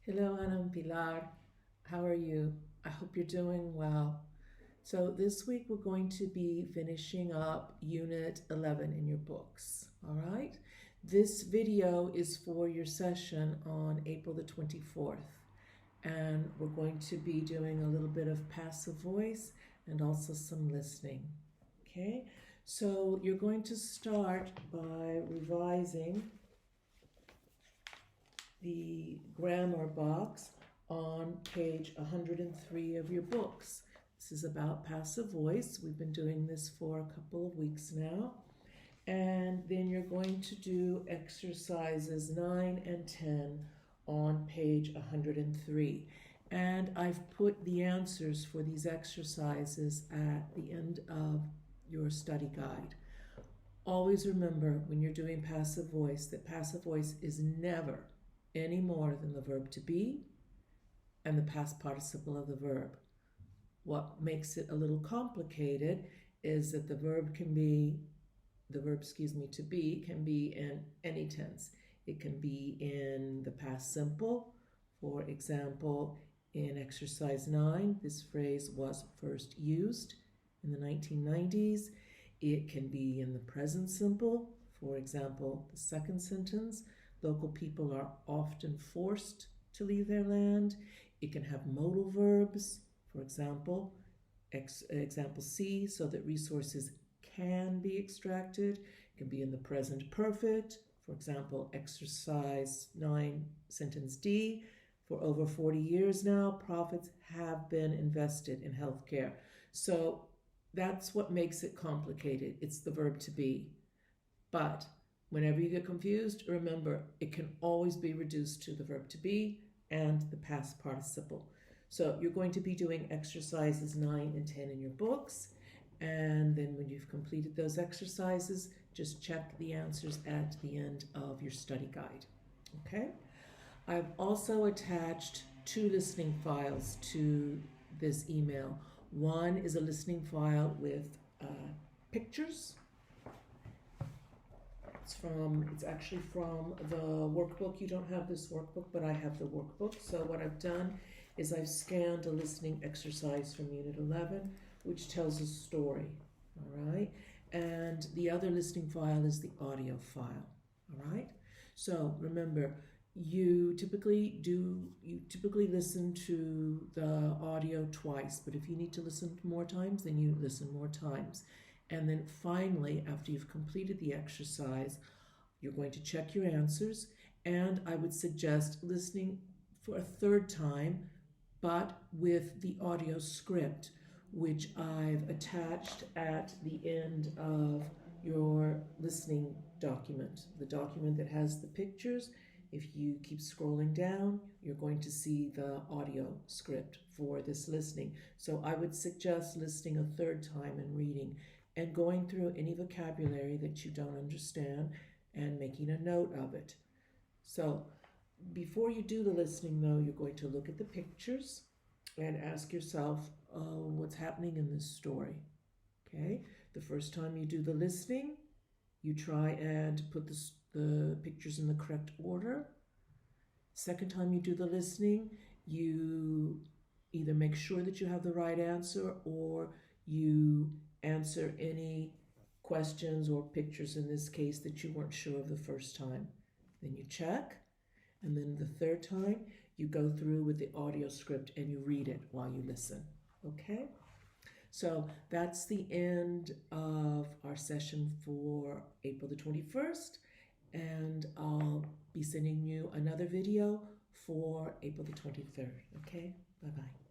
Hello, Ana and Pilar. How are you? I hope you're doing well. So, this week we're going to be finishing up Unit 11 in your books. All right? This video is for your session on April the 24th. And we're going to be doing a little bit of passive voice and also some listening. Okay? So, you're going to start by revising the grammar box on page 103 of your books. This is about passive voice. We've been doing this for a couple of weeks now. And then you're going to do exercises 9 and 10 on page 103. And I've put the answers for these exercises at the end of your study guide. Always remember when you're doing passive voice that passive voice is never any more than the verb to be and the past participle of the verb. What makes it a little complicated is that the verb to be can be in any tense. It can be in the past simple. For example, in exercise 9, this phrase was first used in the 1990s. It can be in the present simple. For example, the second sentence, local people are often forced to leave their land. It can have modal verbs, for example, example C, so that resources can be extracted. It can be in the present perfect, for example, exercise 9, sentence D. For over 40 years now, profits have been invested in healthcare. So that's what makes it complicated. It's the verb to be. But whenever you get confused, remember, it can always be reduced to the verb to be and the past participle. So you're going to be doing exercises 9 and 10 in your books. And then when you've completed those exercises, just check the answers at the end of your study guide. Okay? I've also attached 2 listening files to this email. One is a listening file with pictures. It's actually from the workbook. You don't have this workbook, but I have the workbook. So what I've done is I've scanned a listening exercise from Unit 11, which tells a story, all right? And the other listening file is the audio file, all right? So remember, you typically listen to the audio twice, but if you need to listen more times, then you listen more times. And then finally, after you've completed the exercise, you're going to check your answers, and I would suggest listening for a third time, but with the audio script, which I've attached at the end of your listening document, the document that has the pictures. If you keep scrolling down, you're going to see the audio script for this listening. So I would suggest listening a third time and reading and going through any vocabulary that you don't understand and making a note of it. So before you do the listening, though, you're going to look at the pictures and ask yourself what's happening in this story. Okay? The first time you do the listening, you try and put the pictures in the correct order. Second time you do the listening, you either make sure that you have the right answer or you answer any questions or pictures in this case that you weren't sure of the first time. Then you check, and then the third time you go through with the audio script and you read it while you listen. Okay? So that's the end of our session for April the 21st, and I'll be sending you another video for April the 23rd. Okay? Bye-bye.